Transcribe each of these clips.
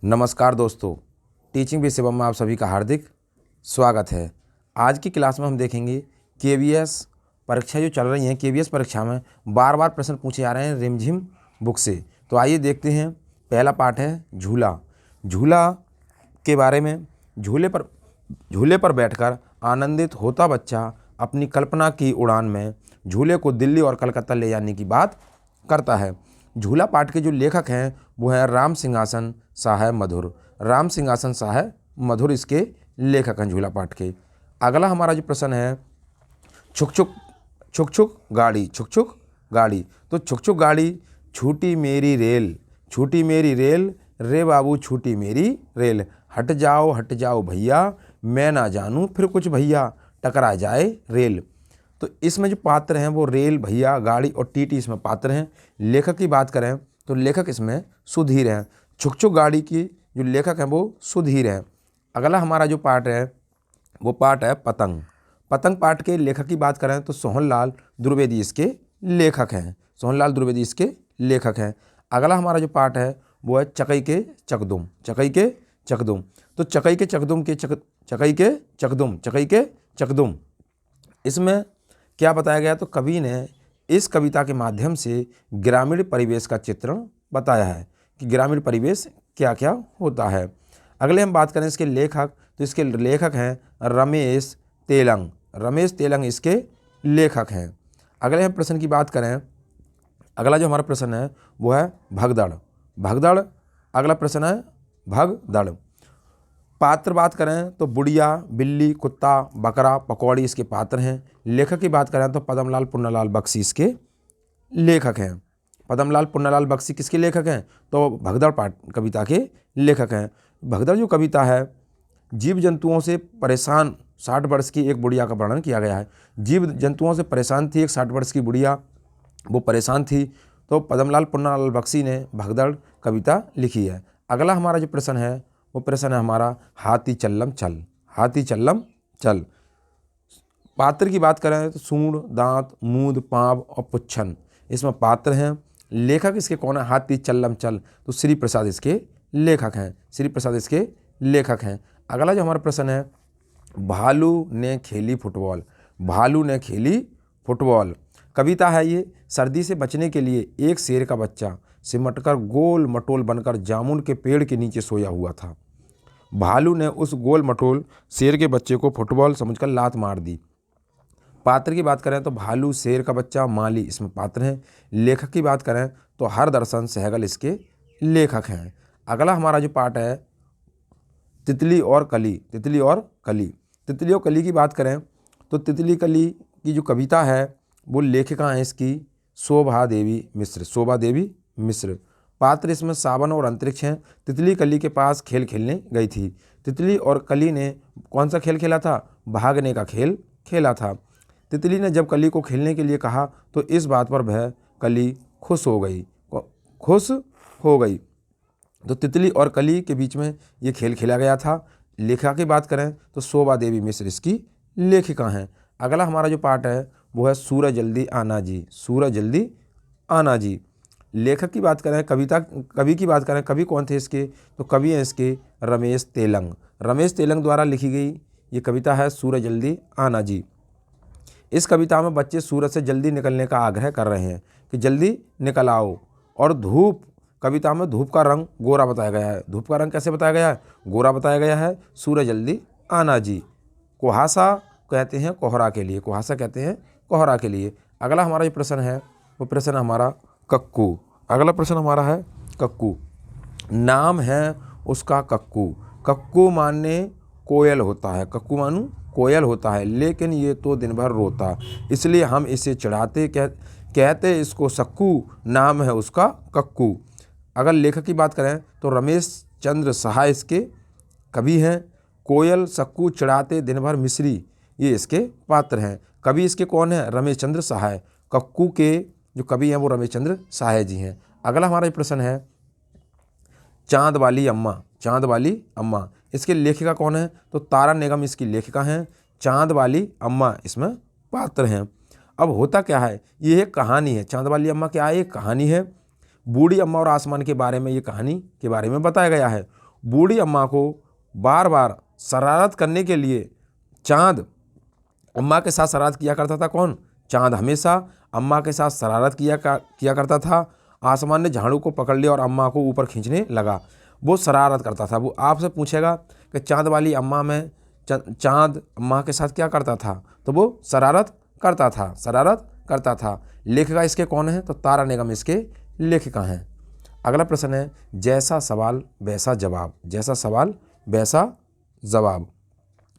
नमस्कार दोस्तों, teaching with Shivam में आप सभी का हार्दिक स्वागत है। आज की क्लास में हम देखेंगे केवीएस परीक्षा जो चल रही हैं। केवीएस परीक्षा में बार बार प्रश्न पूछे जा रहे हैं रिमझिम बुक से। तो आइए देखते हैं। पहला पार्ट है झूला। झूला के बारे में, झूले पर बैठकर आनंदित होता बच्चा अपनी कल्पना की उड़ान में झूले को दिल्ली और कलकत्ता ले जाने की बात करता है। झूला पाठ के जो लेखक हैं वो हैं राम सिंहासन साह मधुर। राम सिंहासन साह मधुर इसके लेखक हैं झूला पाठ के। अगला हमारा जो प्रश्न है छुक छुक गाड़ी। छुक छुक गाड़ी, तो छुक छुक गाड़ी छूटी मेरी रेल रे बाबू छूटी मेरी रेल। हट जाओ भैया मैं ना जानूं फिर कुछ भैया टकरा जाए रेल। तो इसमें जो पात्र हैं वो रेल, भैया, गाड़ी और टीटी इसमें पात्र हैं। लेखक की बात करें तो लेखक इसमें सुधीर हैं। छुक छुक गाड़ी की जो लेखक हैं वो सुधीर हैं। अगला हमारा जो पार्ट है वो पार्ट है पतंग। पतंग पाठ के लेखक की बात करें तो सोहनलाल द्विवेदी इसके लेखक हैं। सोहनलाल द्विवेदी इसके लेखक हैं। अगला हमारा जो पार्ट है वो है चकई के चकदुम। चकई के चकदुम, तो चकई के चकदुम इसमें क्या बताया गया, तो कवि ने इस कविता के माध्यम से ग्रामीण परिवेश का चित्रण बताया है कि ग्रामीण परिवेश क्या क्या होता है। अगले हम बात करें इसके लेखक, तो इसके लेखक हैं रमेश तेलंग। रमेश तेलंग इसके लेखक हैं। अगले हम प्रश्न की बात करें, अगला जो हमारा प्रश्न है वो है भगदड़। भगदड़ अगला प्रश्न है भगदड़। पात्र बात करें तो बुढ़िया, बिल्ली, कुत्ता, बकरा, पकौड़ी इसके पात्र हैं। लेखक की बात करें तो पद्मलाल पुन्नालाल बख्शी इसके लेखक हैं। पद्मलाल पुन्नालाल बख्शी किसके लेखक हैं, तो भगदड़ पाठ कविता के लेखक हैं। भगदड़ जो कविता है जीव जंतुओं से परेशान 60 वर्ष की एक बुढ़िया का वर्णन किया गया है। जीव जंतुओं से परेशान थी एक 60 वर्ष की बुढ़िया, वो परेशान थी, तो पद्मलाल पुन्नालाल बख्शी ने भगदड़ कविता लिखी है। अगला हमारा जो प्रश्न है वो प्रश्न है हमारा हाथी चल्लम चल। हाथी चल्लम चल। पात्र की बात करें तो सूंड, दांत, मूंद, पाँव और पुच्छन इसमें पात्र हैं। लेखक इसके कौन है, हाथी चल्लम चल, तो श्री प्रसाद इसके लेखक हैं। श्री प्रसाद इसके लेखक हैं। अगला जो हमारा प्रश्न है भालू ने खेली फुटबॉल। भालू ने खेली फुटबॉल कविता है ये। सर्दी से बचने के लिए एक शेर का बच्चा सिमटकर गोल मटोल बनकर जामुन के पेड़ के नीचे सोया हुआ था। भालू ने उस गोल मटोल शेर के बच्चे को फुटबॉल समझकर लात मार दी। पात्र की बात करें तो भालू, शेर का बच्चा, माली इसमें पात्र हैं। लेखक की बात करें तो हरदर्शन सहगल इसके लेखक हैं। अगला हमारा जो पार्ट है तितली और कली। तितली और कली। तितली और कली की बात करें तो तितली कली की जो कविता है वो लेखिका हैं इसकी शोभा देवी मिश्र। शोभा देवी मिश्र। पात्र इसमें सावन और अंतरिक्ष हैं। तितली कली के पास खेल खेलने गई थी। तितली और कली ने कौन सा खेल खेला था, भागने का खेल खेला था। तितली ने जब कली को खेलने के लिए कहा तो इस बात पर वह कली खुश हो गई। तो तितली और कली के बीच में ये खेल खेला गया था। लेखिका की बात करें तो शोभा देवी मिश्र इसकी लेखिका हैं। अगला हमारा जो पार्ट है वो है सूरज जल्दी आना जी। सूरज जल्दी आना जी। लेखक की बात करें, कवि की बात करें, कवि कौन थे इसके, तो कवि हैं इसके रमेश तेलंग। रमेश तेलंग द्वारा लिखी गई ये कविता है सूरज जल्दी आना जी। इस कविता में बच्चे सूरज से जल्दी निकलने का आग्रह कर रहे हैं कि जल्दी निकल आओ। और धूप, कविता में धूप का रंग गोरा बताया गया है। धूप का रंग कैसे बताया गया है, गोरा बताया गया है। सूरज जल्दी आना जी। कुहासा कहते हैं कोहरा के लिए। कुहासा कहते हैं कोहरा के लिए। अगला हमारा जो प्रश्न है वो प्रश्न हमारा कक्कू। अगला प्रश्न हमारा है कक्कू। नाम है उसका कक्कू। कक्कू माने कोयल होता है। कक्कू मानू कोयल होता है, लेकिन ये तो दिन भर रोता, इसलिए हम इसे चिढ़ाते कहते इसको सक्कू। नाम है उसका कक्कू। अगर लेखक की बात करें तो रमेश चंद्र सहाय इसके कवि हैं। कोयल, सक्कू, चिढ़ाते, दिन भर मिश्री ये इसके पात्र हैं। कवि इसके कौन है, रमेश चंद्र सहाय। कक्कू के जो कवि हैं वो रमेश चंद्र सहाय जी हैं। अगला हमारा प्रश्न है चाँद वाली अम्मा। चाँद वाली अम्मा इसके लेखिका कौन है, तो तारा निगम इसकी लेखिका हैं। चाँद वाली अम्मा इसमें पात्र हैं। अब होता क्या है, ये एक कहानी है। चाँद वाली अम्मा क्या है, एक कहानी है। बूढ़ी अम्मा और आसमान के बारे में ये कहानी के बारे में बताया गया है। बूढ़ी अम्मा को बार बार शरारत करने के लिए चाँद अम्मा के साथ शरारत किया करता था। कौन? चाँद हमेशा अम्मा के साथ शरारत किया करता था। आसमान ने झाड़ू को पकड़ लिया और अम्मा को ऊपर खींचने लगा। वो शरारत करता था। वो आपसे पूछेगा कि चाँद वाली अम्मा में चाँद अम्मा के साथ क्या करता था? तो वो शरारत करता था। लेखिका इसके कौन है? तो तारा निगम इसके लेखिका हैं। अगला प्रश्न है जैसा सवाल वैसा जवाब।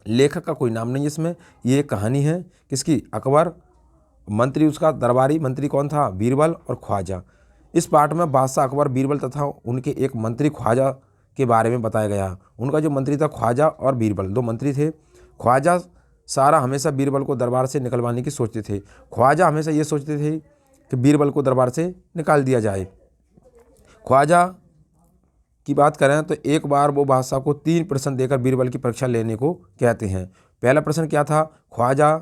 लेखक का कोई नाम नहीं है इसमें। ये कहानी है किसकी? अकबर। मंत्री उसका दरबारी मंत्री कौन था? बीरबल और ख्वाजा। इस पाठ में बादशाह अकबर, बीरबल तथा उनके एक मंत्री ख्वाजा के बारे में बताया गया। उनका जो मंत्री था ख्वाजा और बीरबल, 2 मंत्री थे। ख्वाजा सारा हमेशा बीरबल को दरबार से निकलवाने की सोचते थे। ख्वाजा हमेशा ये सोचते थे कि बीरबल को दरबार से निकाल दिया जाए। ख्वाजा की बात करें तो एक बार वो बादशाह को 3 प्रश्न देकर बीरबल की परीक्षा लेने को कहते हैं। पहला प्रश्न क्या था? ख्वाजा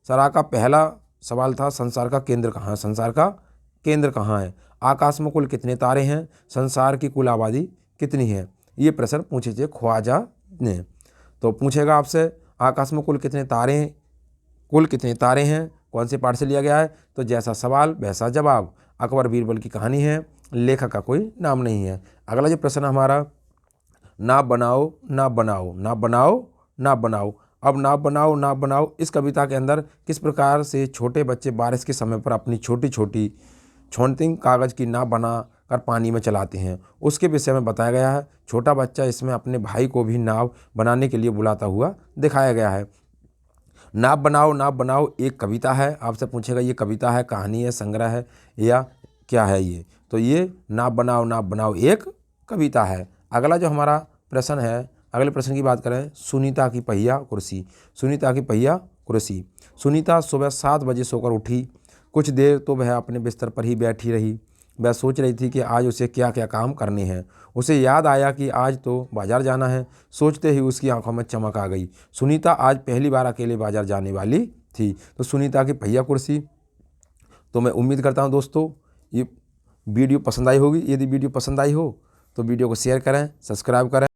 सरा का पहला सवाल था संसार का केंद्र कहाँ है? आकाश में कुल कितने तारे हैं? संसार की कुल आबादी कितनी है? ये प्रश्न पूछे थे ख्वाजा ने। तो पूछेगा आपसे आकाश में कुल कितने तारे हैं? कौन से पाठ से लिया गया है? तो जैसा सवाल वैसा जवाब। अकबर बीरबल की कहानी है। लेखक का कोई नाम नहीं है। अगला जो प्रश्न हमारा, नाव बनाओ। अब नाव बनाओ इस कविता के अंदर किस प्रकार से छोटे बच्चे बारिश के समय पर अपनी छोटी छोटी छोटी कागज़ की नाव बना कर पानी में चलाते हैं, उसके विषय में बताया गया है। छोटा बच्चा इसमें अपने भाई को भी नाव बनाने के लिए बुलाता हुआ दिखाया गया है। नाव बनाओ एक कविता है। आपसे पूछेगा ये कविता है, कहानी है, संग्रह है या क्या है ये? तो ये नाव बनाओ एक कविता है। अगला जो हमारा प्रश्न है, अगले प्रश्न की बात करें, सुनीता की पहिया कुर्सी। सुनीता सुबह 7 बजे सोकर उठी। कुछ देर तो वह अपने बिस्तर पर ही बैठी रही। वह सोच रही थी कि आज उसे क्या क्या काम करने हैं। उसे याद आया कि आज तो बाजार जाना है। सोचते ही उसकी आंखों में चमक आ गई। सुनीता आज पहली बार अकेले बाजार जाने वाली थी। तो सुनीता की पहिया कुर्सी। तो मैं उम्मीद करता हूँ दोस्तों ये वीडियो पसंद आई होगी। यदि वीडियो पसंद आई हो तो वीडियो को शेयर करें, सब्सक्राइब करें।